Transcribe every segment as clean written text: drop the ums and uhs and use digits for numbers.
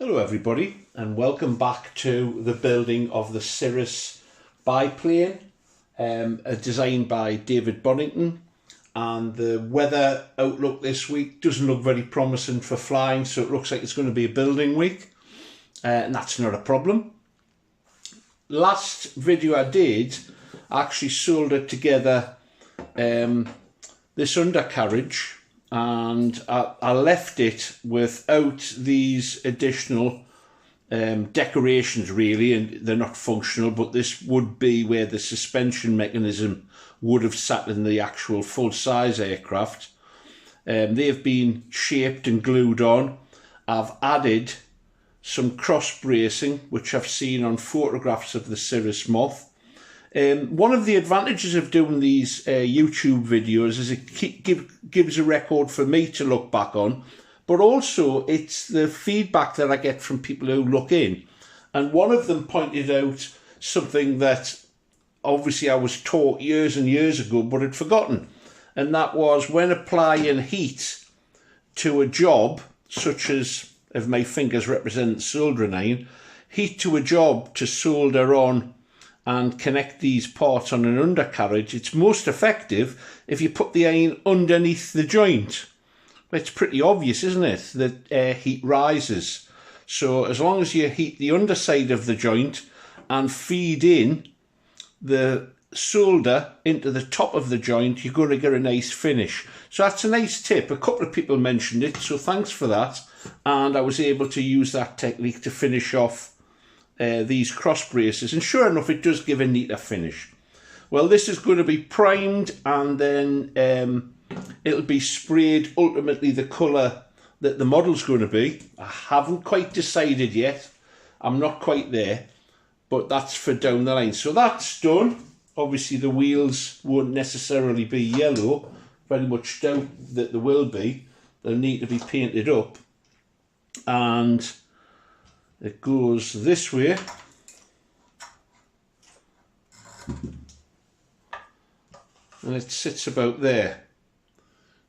Hello everybody, and welcome back to the building of the Cirrus biplane, designed by David Bonington. And the weather outlook this week doesn't look very promising for flying, so it looks like it's going to be a building week, and that's not a problem. Last video I did, I actually soldered together this undercarriage, and I left it without these additional decorations really, and they're not functional, but this would be where the suspension mechanism would have sat in the actual full-size aircraft. They've been shaped and glued on. I've added some cross bracing, which I've seen on photographs of the Cirrus Moth. One of the advantages of doing these YouTube videos is it gives a record for me to look back on, but also it's the feedback that I get from people who look in. And one of them pointed out something that obviously I was taught years and years ago but had forgotten, and that was when applying heat to a job, such as, if my fingers represent the soldering iron, heat to a job to solder on and connect these parts on an undercarriage, it's most effective if you put the iron underneath the joint. It's pretty obvious, isn't it, that heat rises. So as long as you heat the underside of the joint and feed in the solder into the top of the joint, you're going to get a nice finish. So that's a nice tip. A couple of people mentioned it, so thanks for that. And I was able to use that technique to finish off these cross braces, and sure enough it does give a neater finish. Well, this is going to be primed, and then it'll be sprayed ultimately the colour that the model's going to be. I haven't quite decided yet, I'm not quite there, but that's for down the line. So that's done. Obviously the wheels won't necessarily be yellow, very much doubt that they will be. They'll need to be painted up, and it goes this way, and it sits about there.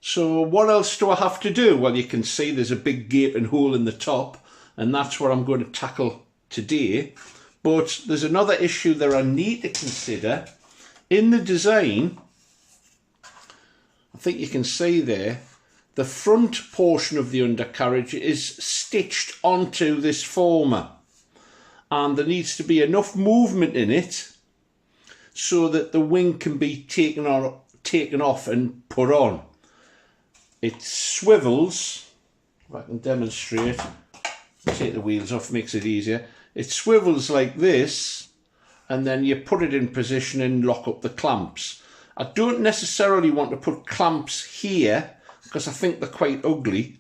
So what else do I have to do? Well, you can see there's a big gaping hole in the top, and that's what I'm going to tackle today. But there's another issue that I need to consider. In the design, I think you can see there, the front portion of the undercarriage is stitched onto this former, and there needs to be enough movement in it so that the wing can be taken off and put on. It swivels, if I can demonstrate, take the wheels off, makes it easier. It swivels like this, and then you put it in position and lock up the clamps. I don't necessarily want to put clamps here, because I think they're quite ugly.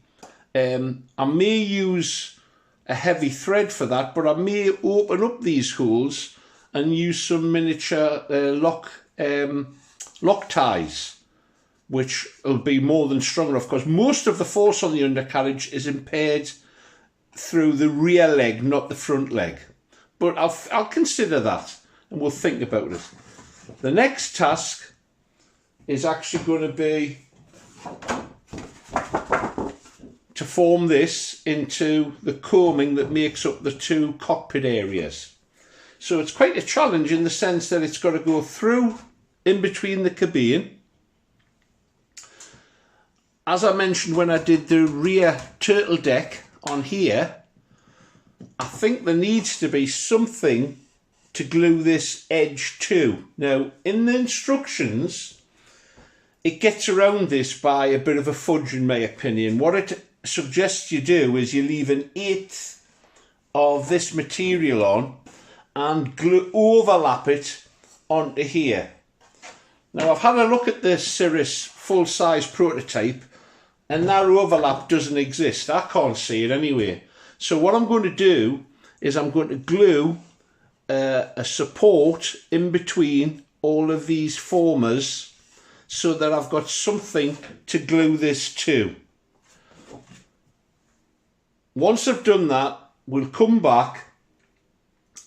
I may use a heavy thread for that, but I may open up these holes and use some miniature lock ties, which will be more than strong enough, because most of the force on the undercarriage is impaired through the rear leg, not the front leg. But I'll consider that, and we'll think about it. The next task is actually going to be to form this into the coaming that makes up the two cockpit areas. So it's quite a challenge in the sense that it's got to go through in between the cabine. As I mentioned when I did the rear turtle deck on here, I think there needs to be something to glue this edge to. Now, in the instructions, it gets around this by a bit of a fudge, in my opinion. What it suggests you do is you leave an 1/8 of this material on and overlap it onto here. Now, I've had a look at the Cirrus full-size prototype, and that overlap doesn't exist. I can't see it anyway. So what I'm going to do is I'm going to glue a support in between all of these formers so that I've got something to glue this to. Once I've done that, we'll come back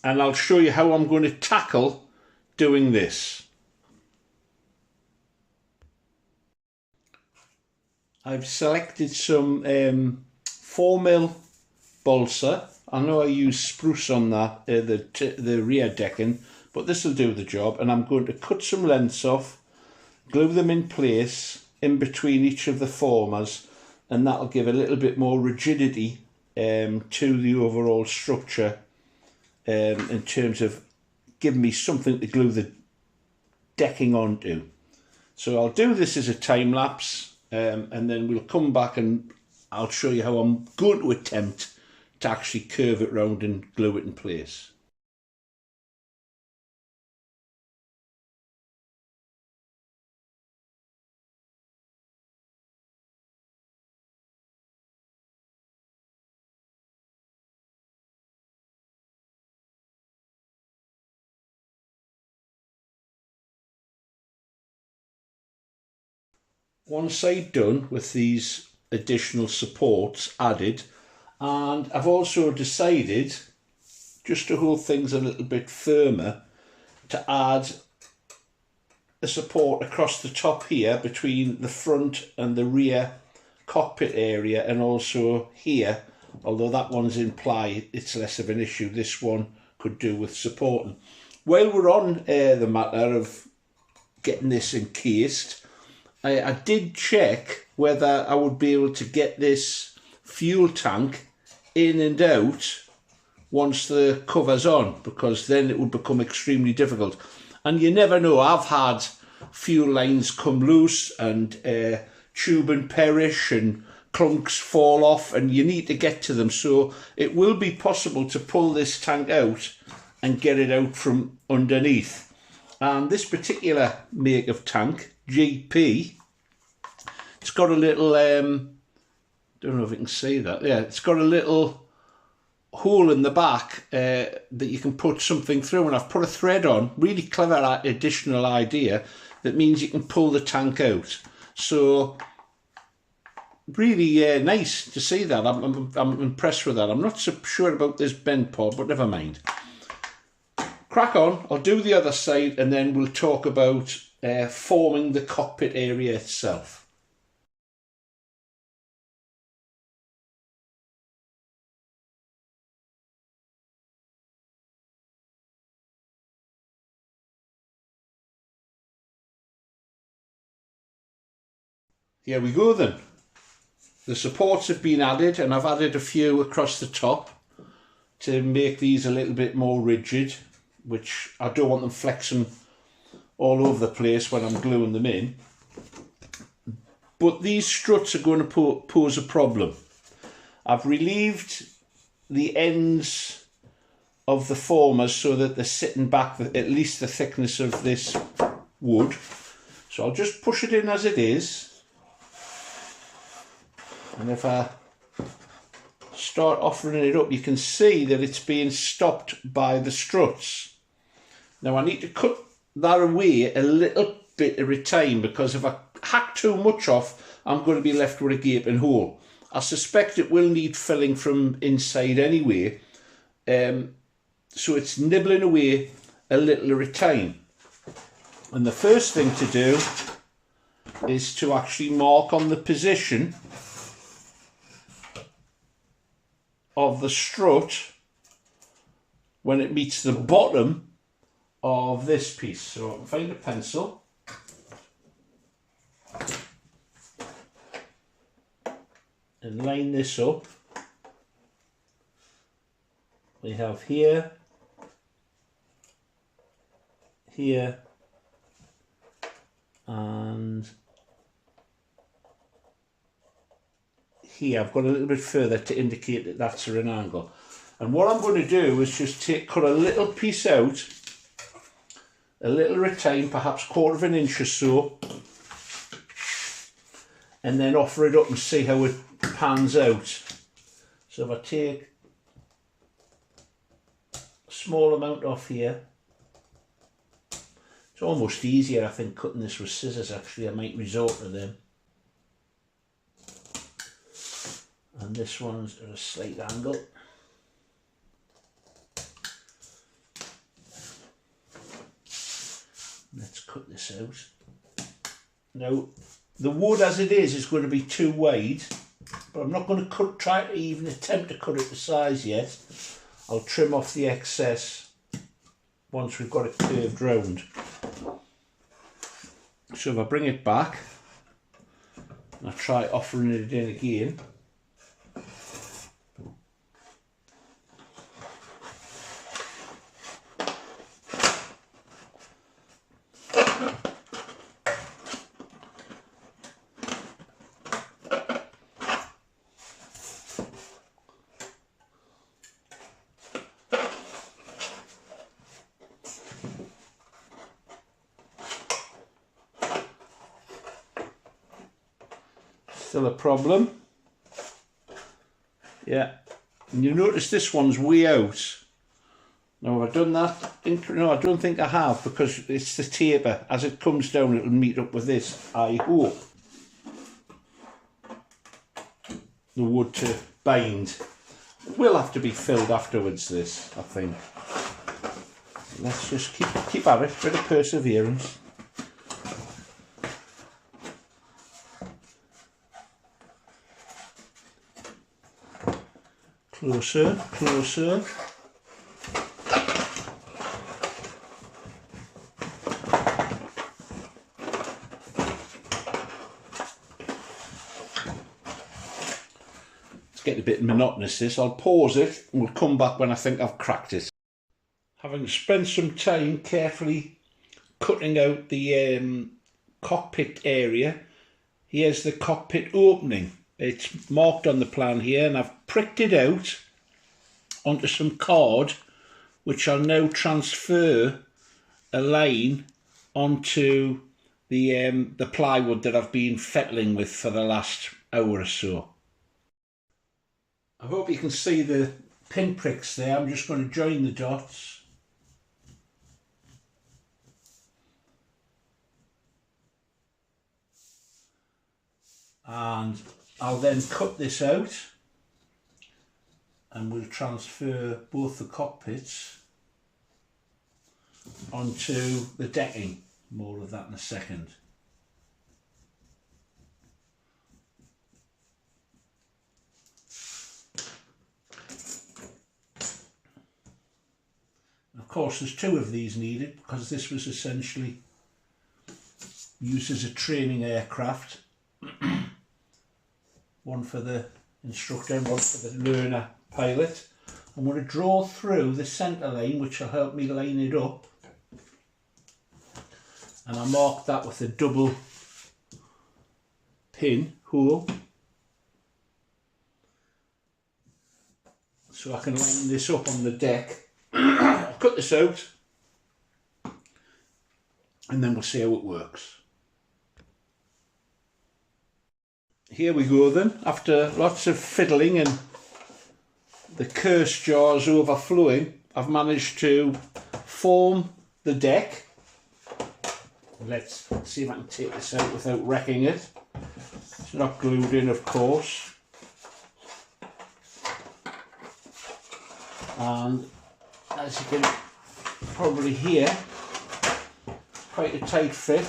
and I'll show you how I'm going to tackle doing this. I've selected some 4mm balsa I know I use spruce on that, the rear decking, but this will do the job. And I'm going to cut some lengths off, glue them in place in between each of the formers, and that'll give a little bit more rigidity to the overall structure in terms of giving me something to glue the decking onto. So I'll do this as a time lapse, and then we'll come back and I'll show you how I'm going to attempt to actually curve it round and glue it in place. Once I'm done with these additional supports added, and I've also decided, just to hold things a little bit firmer, to add a support across the top here between the front and the rear cockpit area, and also here, although that one's in ply, it's less of an issue. This one could do with supporting. While we're on the matter of getting this encased, I did check whether I would be able to get this fuel tank in and out once the cover's on, because then it would become extremely difficult. And you never know, I've had fuel lines come loose and tubing perish and clunks fall off, and you need to get to them. So it will be possible to pull this tank out and get it out from underneath. And this particular make of tank, GP, it's got a little, don't know if you can see that, yeah, it's got a little hole in the back that you can put something through, and I've put a thread on. Really clever additional idea that means you can pull the tank out. So really nice to see that. I'm impressed with that. I'm not so sure about this bend pod, but never mind. Crack on. I'll do the other side and then we'll talk about forming the cockpit area itself. Here we go then. The supports have been added, and I've added a few across the top to make these a little bit more rigid, which I don't want them flexing all over the place when I'm gluing them in. But these struts are going to pose a problem. I've relieved the ends of the formers so that they're sitting back at least the thickness of this wood. So I'll just push it in as it is. And if I start offering it up, you can see that it's being stopped by the struts. Now I need to cut that away a little bit at a time, because if I hack too much off, I'm going to be left with a gaping hole. I suspect it will need filling from inside anyway, so it's nibbling away a little at a time. And the first thing to do is to actually mark on the position of the strut when it meets the bottom of this piece. So I'll find a pencil and line this up. We have here, here, and here. I've got a little bit further to indicate that that's at an angle. And what I'm going to do is just cut a little piece out, a little at a time, perhaps 1/4 inch or so, and then offer it up and see how it pans out. So if I take a small amount off here, it's almost easier, I think, cutting this with scissors. Actually, I might resort to them. And this one's at a slight angle. Let's cut this out. Now, the wood as it is going to be too wide, but I'm not going to try to even attempt to cut it to size yet. I'll trim off the excess once we've got it curved round. So if I bring it back and I try offering it in again, still a problem. Yeah, and you notice this one's way out. Now have I done that? No, I don't think I have, because it's the taper. As it comes down, it'll meet up with this, I hope. The wood to bind. It will have to be filled afterwards, this, I think. Let's just keep at it, bit of perseverance. Closer, closer. It's getting a bit monotonous, this. I'll pause it and we'll come back when I think I've cracked it. Having spent some time carefully cutting out the cockpit area, here's the cockpit opening. It's marked on the plan here, and I've pricked it out onto some card, which I'll now transfer a line onto the plywood that I've been fettling with for the last hour or so. I hope you can see the pinpricks there. I'm just going to join the dots. And I'll then cut this out and we'll transfer both the cockpits onto the decking. More of that in a second. Of course, there's two of these needed because this was essentially used as a training aircraft. One for the instructor and one for the learner pilot. I'm going to draw through the centre line, which will help me line it up, and I mark that with a double pin hole so I can line this up on the deck. I'll cut this out and then we'll see how it works. Here we go then. After lots of fiddling and the curse jars overflowing, I've managed to form the deck. Let's see if I can take this out without wrecking it. It's not glued in, of course. And as you can probably hear, quite a tight fit.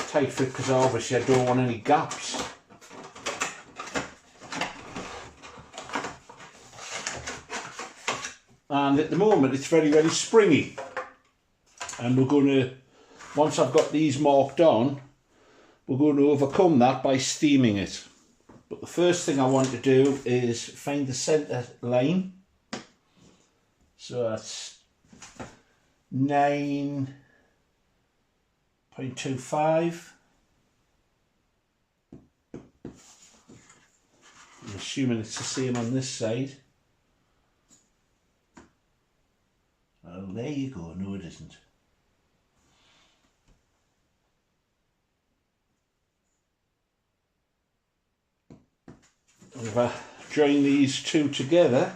Tight fit because obviously I don't want any gaps. And at the moment it's very, very springy. And we're going to, once I've got these marked on, we're going to overcome that by steaming it. But the first thing I want to do is find the centre line. So that's 9.25. I'm assuming it's the same on this side. Oh, there you go. No, it isn't. If I join these two together,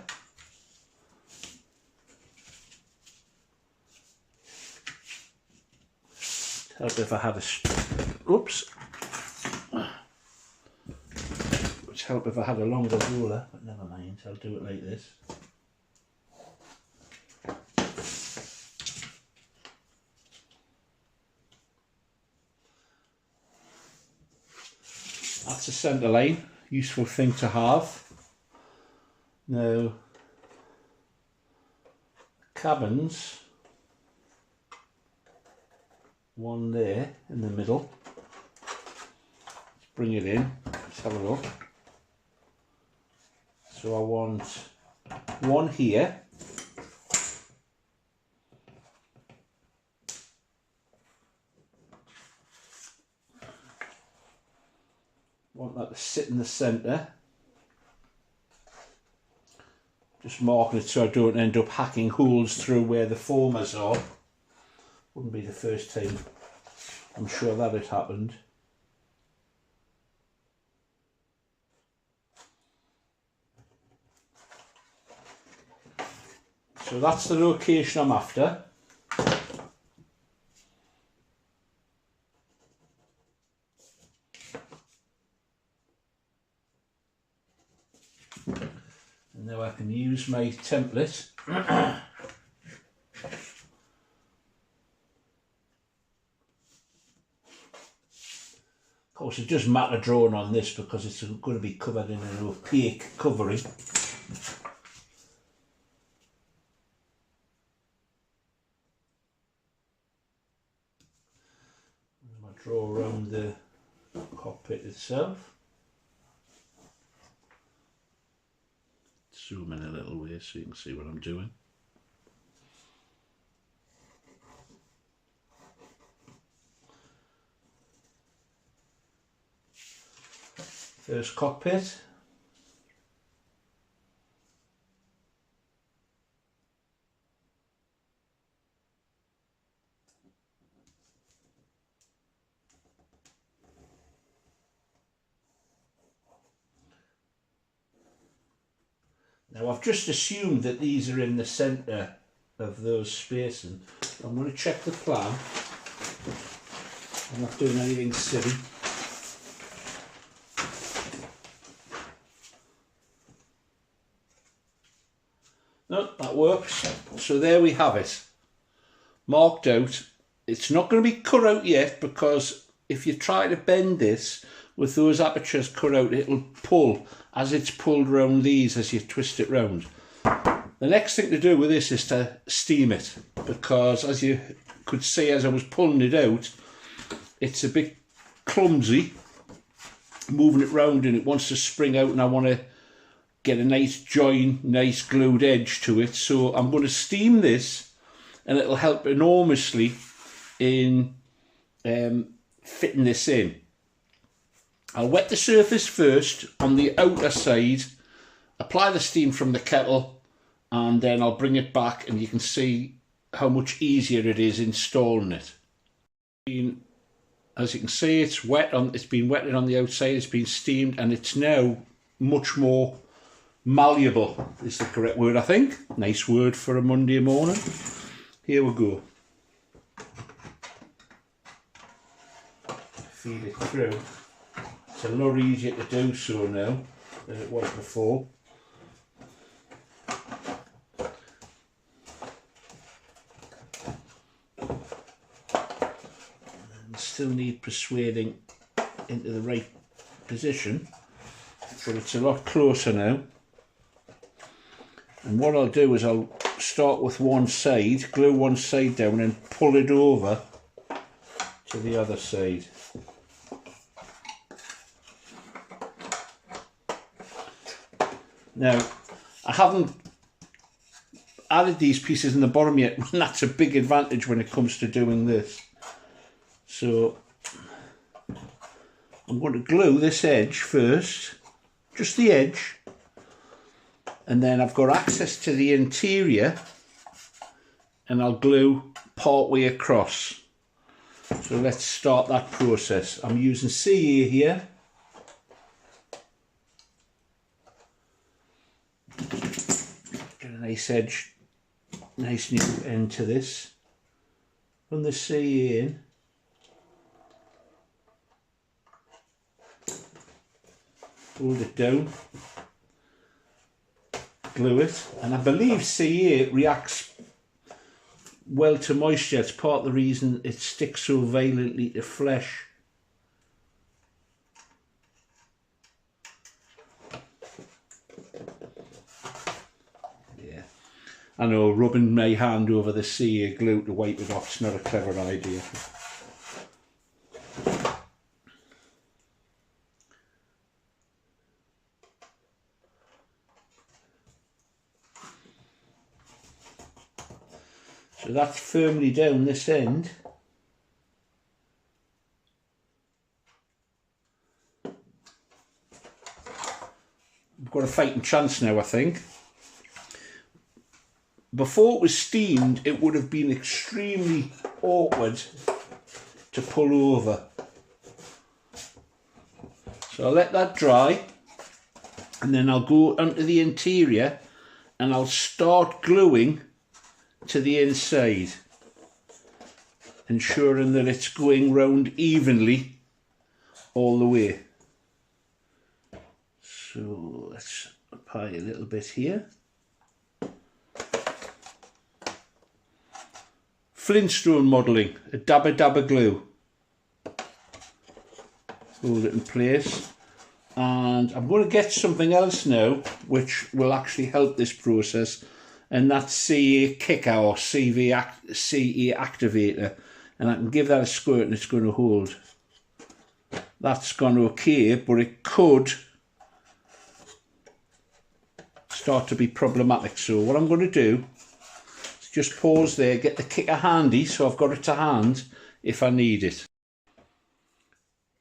help if I had a oops, would help if I had a longer ruler, but never mind, I'll do it like this. That's a centre line, useful thing to have. Now, cabins, one there in the middle. Let's bring it in, let's have a look. So I want one here. Want that to sit in the centre. Just marking it so I don't end up hacking holes through where the formers are. Wouldn't be the first time I'm sure that had happened. So that's the location I'm after. And now I can use my template. Of course, it doesn't matter drawing on this because it's going to be covered in an opaque covering. I draw around the cockpit itself. Zoom in a little way so you can see what I'm doing. First cockpit. Now I've just assumed that these are in the centre of those spacing. I'm going to check the plan. I'm not doing anything silly. No, that works. So there we have it. Marked out. It's not going to be cut out yet because if you try to bend this with those apertures cut out, it'll pull as it's pulled around these as you twist it round. The next thing to do with this is to steam it, because as you could see as I was pulling it out, it's a bit clumsy moving it round and it wants to spring out, and I want to get a nice join, nice glued edge to it. So I'm going to steam this and it'll help enormously in fitting this in. I'll wet the surface first on the outer side, apply the steam from the kettle, and then I'll bring it back and you can see how much easier it is installing it. As you can see, it's been wetted on the outside, it's been steamed, and it's now much more malleable is the correct word, I think. Nice word for a Monday morning. Here we go. Feed it through. It's a lot easier to do so now than it was before. And still need persuading into the right position, but it's a lot closer now. And what I'll do is I'll start with one side, glue one side down and pull it over to the other side. Now, I haven't added these pieces in the bottom yet, and that's a big advantage when it comes to doing this. So, I'm going to glue this edge first, just the edge, and then I've got access to the interior, and I'll glue part way across. So let's start that process. I'm using CA here. Get a nice edge, nice new end to this. Run the CA in. Hold it down. Glue it, and I believe CA reacts well to moisture. It's part of the reason it sticks so violently to flesh. I know rubbing my hand over the CA glue to wipe it off is not a clever idea. So that's firmly down this end. We've got a fighting chance now, I think. Before it was steamed, it would have been extremely awkward to pull over. So I'll let that dry, and then I'll go onto the interior and I'll start gluing to the inside, ensuring that it's going round evenly all the way. So let's apply a little bit here. Flintstone modelling, a dabba glue. Hold it in place. And I'm going to get something else now which will actually help this process, and that's CA kicker or CE activator. And I can give that a squirt and it's going to hold. That's gone okay, but it could start to be problematic. So what I'm going to do, just pause there, get the kicker handy so I've got it to hand if I need it.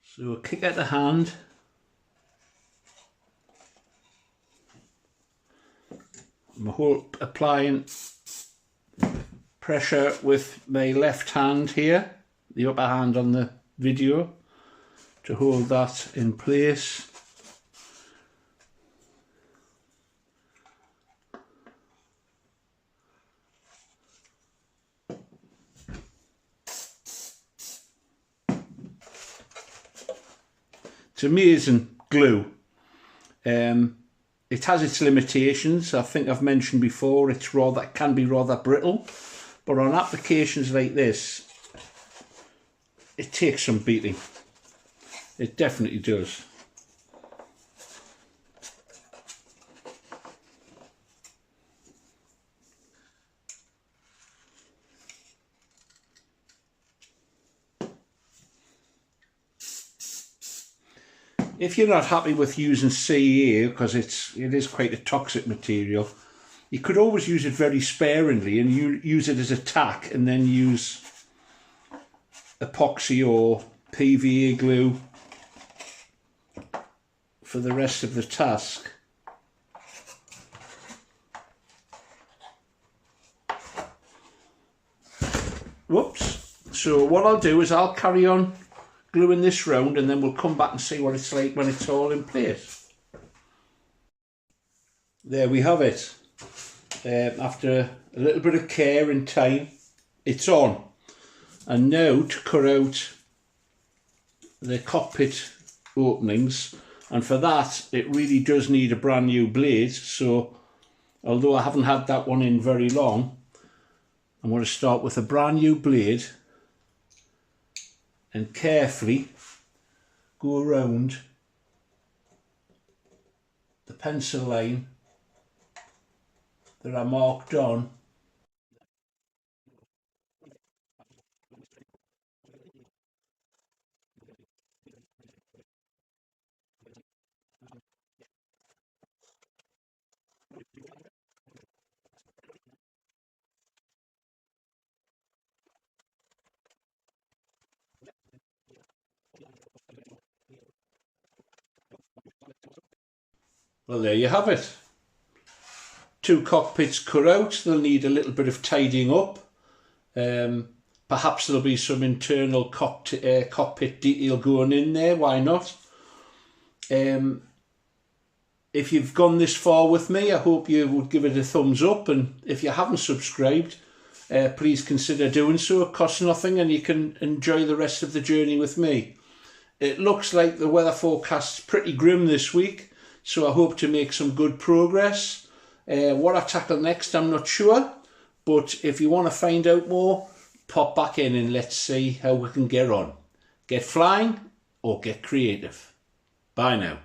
So a kicker to hand. I'm applying pressure with my left hand here, the upper hand on the video, to hold that in place. It's amazing glue. It has its limitations. I think I've mentioned before it can be rather brittle, but on applications like this, it takes some beating. It definitely does. If you're not happy with using CA, because it is quite a toxic material, you could always use it very sparingly and use it as a tack, and then use epoxy or PVA glue for the rest of the task. Whoops. So what I'll do is I'll carry on gluing this round, and then we'll come back and see what it's like when it's all in place. There we have it. After a little bit of care and time, it's on. And now to cut out the cockpit openings, and for that it really does need a brand new blade. So although I haven't had that one in very long, I'm going to start with a brand new blade and carefully go around the pencil line that I marked on. Well, there you have it. Two cockpits cut out. They'll need a little bit of tidying up. Perhaps there'll be some internal cockpit detail going in there. Why not? If you've gone this far with me, I hope you would give it a thumbs up. And if you haven't subscribed, please consider doing so. It costs nothing and you can enjoy the rest of the journey with me. It looks like the weather forecast's pretty grim this week, so I hope to make some good progress. What I tackle next, I'm not sure, but if you want to find out more, pop back in and let's see how we can get on. Get flying or get creative. Bye now.